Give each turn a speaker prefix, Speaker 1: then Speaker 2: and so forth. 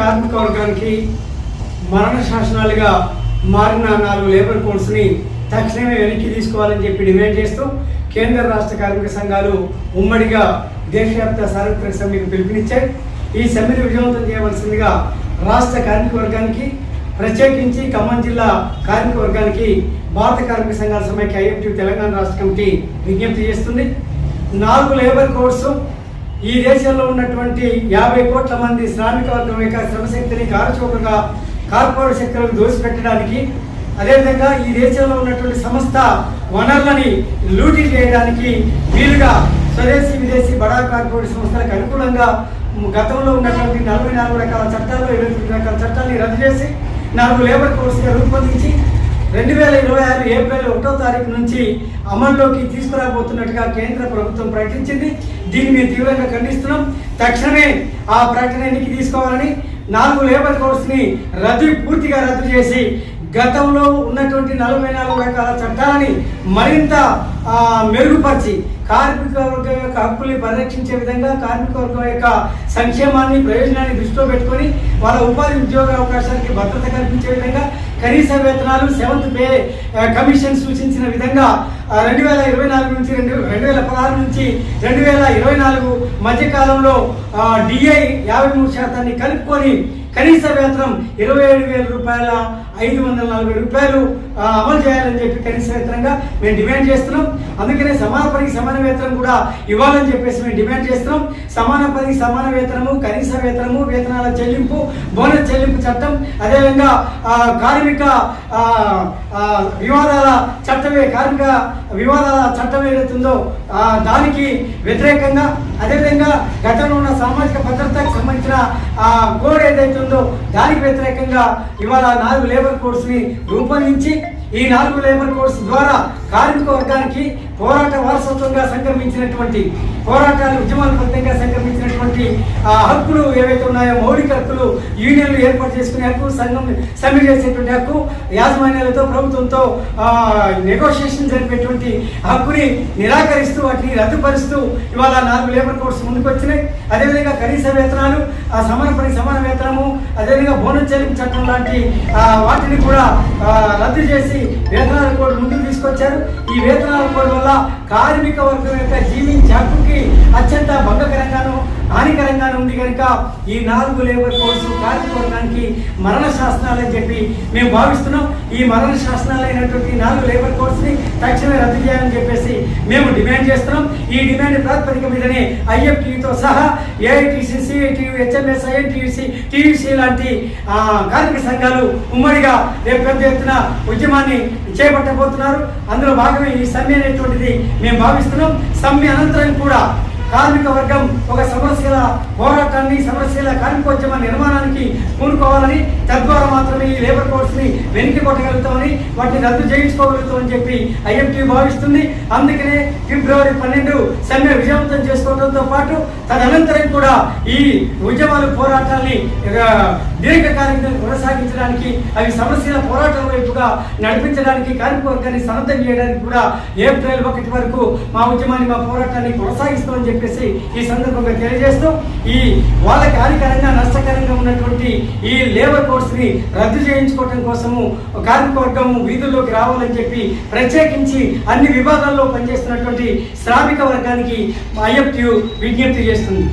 Speaker 1: కార్మిక వర్గానికి మరణ శాసనాలుగా మారిన 4 లేబర్ కోడ్స్ని తక్షణమే వెనక్కి తీసుకోవాలని చెప్పి డిమాండ్ చేస్తూ కేంద్ర రాష్ట్ర కార్మిక సంఘాలు ఉమ్మడిగా దేశవ్యాప్త సార్వత్రిక సమ్మెకు పిలుపునిచ్చాయి. ఈ సమ్మెను విజయవంతం చేయవలసిందిగా రాష్ట్ర కార్మిక వర్గానికి, ప్రత్యేకించి ఖమ్మం జిల్లా కార్మిక వర్గానికి భారత కార్మిక సంఘాల సమైక్య ఐఎఫ్టీ తెలంగాణ రాష్ట్ర కమిటీ విజ్ఞప్తి చేస్తుంది. 4 లేబర్ కోడ్స్ ఈ దేశంలో ఉన్నటువంటి 50 కోట్ల మంది శ్రామిక వర్గం యొక్క శ్రమశక్తిని కారచౌకగా కార్పొరేట్ శక్తులకు దోసిపెట్టడానికి, అదేవిధంగా ఈ దేశంలో ఉన్నటువంటి సమస్త వనరులని లూటీ చేయడానికి వీలుగా స్వదేశీ విదేశీ బడా కార్పొరేట్ సంస్థలకు అనుకూలంగా గతంలో ఉన్నటువంటి 44 రకాల చట్టాల్లో 29 రకాల చట్టాన్ని రద్దు చేసి 4 లేబర్ కోడ్స్గా రూపొందించి 2026 ఏప్రిల్ 1వ తారీఖు నుంచి అమల్లోకి తీసుకురాబోతున్నట్టుగా కేంద్ర ప్రభుత్వం ప్రకటించింది. దీన్ని మేము తీవ్రంగా ఖండిస్తున్నాం. తక్షణమే ఆ ప్రకటన వెనక్కి తీసుకోవాలని, 4 లేబర్ కోడ్స్ని పూర్తిగా రద్దు చేసి గతంలో ఉన్నటువంటి 44 రకాల చట్టాలని మరింత మెరుగుపరిచి కార్మిక వర్గం యొక్క హక్కుల్ని పరిరక్షించే విధంగా, కార్మిక వర్గం యొక్క సంక్షేమాన్ని, ప్రయోజనాన్ని దృష్టిలో పెట్టుకొని వాళ్ళ ఉపాధి ఉద్యోగ అవకాశానికి భద్రత కల్పించే విధంగా, కనీస వేతనాలు, 7th పే కమిషన్ సూచించిన విధంగా 2024 నుంచి 2016 నుంచి 2024 మధ్యకాలంలో డిఐ 53% కలుపుకొని కనీస వేతనం 27,000 రూపాయల 540 రూపాయలు అమలు చేయాలని చెప్పి కనీస వేతనంగా మేము డిమాండ్ చేస్తున్నాం. అందుకనే సమాన పనికి సమాన వేతనం కూడా ఇవ్వాలని చెప్పేసి మేము డిమాండ్ చేస్తున్నాం. సమాన పనికి సమాన వేతనము, కనీస వేతనము, వేతనాల చెల్లింపు, బోనస్ చెల్లింపు చట్టం, అదేవిధంగా కార్మిక వివాదాల చట్టమే కార్మిక వివాదాల చట్టం ఏదైతుందో దానికి వ్యతిరేకంగా, అదేవిధంగా గతంలో ఉన్న సామాజిక భద్రతకు సంబంధించిన కోడ్ ఏదైతే ఉందో దానికి వ్యతిరేకంగా ఇవాళ 4 లేబర్ కోడ్స్ని రూపొందించి ఈ 4 లేబర్ కోడ్స్ ద్వారా కార్మిక వర్గానికి పోరాట వారసత్వంగా సంక్రమించినటువంటి పోరాటాలు, ఉద్యమాల ఫలితంగా సంక్రమించినటువంటి హక్కులు ఏవైతే ఉన్నాయో, మౌలిక హక్కులు, యూనియన్లు ఏర్పాటు చేసుకునే హక్కు, సంఘం సమ్మె చేసేటువంటి హక్కు, యాజమాన్యాలతో ప్రభుత్వంతో నెగోషియేషన్ జరిపేటువంటి హక్కుని నిరాకరిస్తూ వాటిని రద్దుపరుస్తూ ఇవాళ 4 లేబర్ కోడ్స్ ముందుకు వచ్చినాయి. అదేవిధంగా కనీస వేతనాలు, సమాన పనికి సమాన వేతనము, అదేవిధంగా బోనస్ చెల్లింపు చట్టం లాంటి వాటిని కూడా రద్దు చేసి వేతనాల కోడ్ ముందుకు తీసుకొచ్చారు. ఈ వేతనాల కోడ్ వల్ల కార్మిక వర్గం యొక్క జీవించే హక్కుకి అత్యంత భంగకరంగాను, హానికరంగాను ఉంది కనుక ఈ 4 లేబర్ కోడ్స్ కార్మిక వర్గానికి మరణ శాసనాలని చెప్పి మేము భావిస్తున్నాం. ఈ మరణ శాసనాలు అయినటువంటి 4 లేబర్ కోడ్స్ని తక్షణమే రద్దు చేయాలని చెప్పేసి మేము డిమాండ్ చేస్తున్నాం. ఈ డిమాండ్ ప్రాతిపదిక మీదనే ఐఎఫ్టీతో సహా AITC, CITU, HMS, INTUC, TUC లాంటి కార్మిక సంఘాలు ఉమ్మడిగా రేపు పెద్ద ఎత్తున ఉద్యమాన్ని చేపట్టబోతున్నారు. అందులో భాగమే ఈ సమ్మె అనేటువంటిది మేము భావిస్తున్నాం. సమ్మె అనంతరం కూడా కార్మిక వర్గం ఒక సమరశీల పోరాటాన్ని, సమరశీల కార్మికోద్యమ నిర్మాణానికి పూనుకోవాలని, తద్వారా మాత్రమే ఈ లేబర్ కోడ్స్ని వెనక్కి కొట్టగలుగుతామని, వాటిని రద్దు చేయించుకోగలుగుతామని చెప్పి ఐఎఫ్టీ భావిస్తుంది. అందుకనే ఫిబ్రవరి 12 సమ్మె విజయవంతం చేసుకోవడంతో పాటు తదనంతరం కూడా ఈ ఉద్యమాలు, పోరాటాన్ని దీర్ఘకాలికంగా కొనసాగించడానికి, అవి సమరశీల పోరాటాల వైపుగా నడిపించడానికి, కార్మిక వర్గాన్ని సన్నద్ధం చేయడానికి కూడా ఏప్రిల్ 1 వరకు మా ఉద్యమాన్ని, మా పోరాటాన్ని కొనసాగిస్తామని చెప్పేసి ఈ సందర్భంగా తెలియజేస్తూ ఈ వాళ్ళకి హానికరంగా, నష్టకరంగా ఉన్నటువంటి ఈ లేబర్ కోడ్స్ని రద్దు చేయించుకోవడం కోసము కార్మిక వర్గం వీధుల్లోకి రావాలని చెప్పి ప్రత్యేకించి అన్ని విభాగాల్లో పనిచేస్తున్నటువంటి శ్రామిక వర్గానికి ఐఎఫ్టీ విజ్ఞప్తి చేస్తుంది.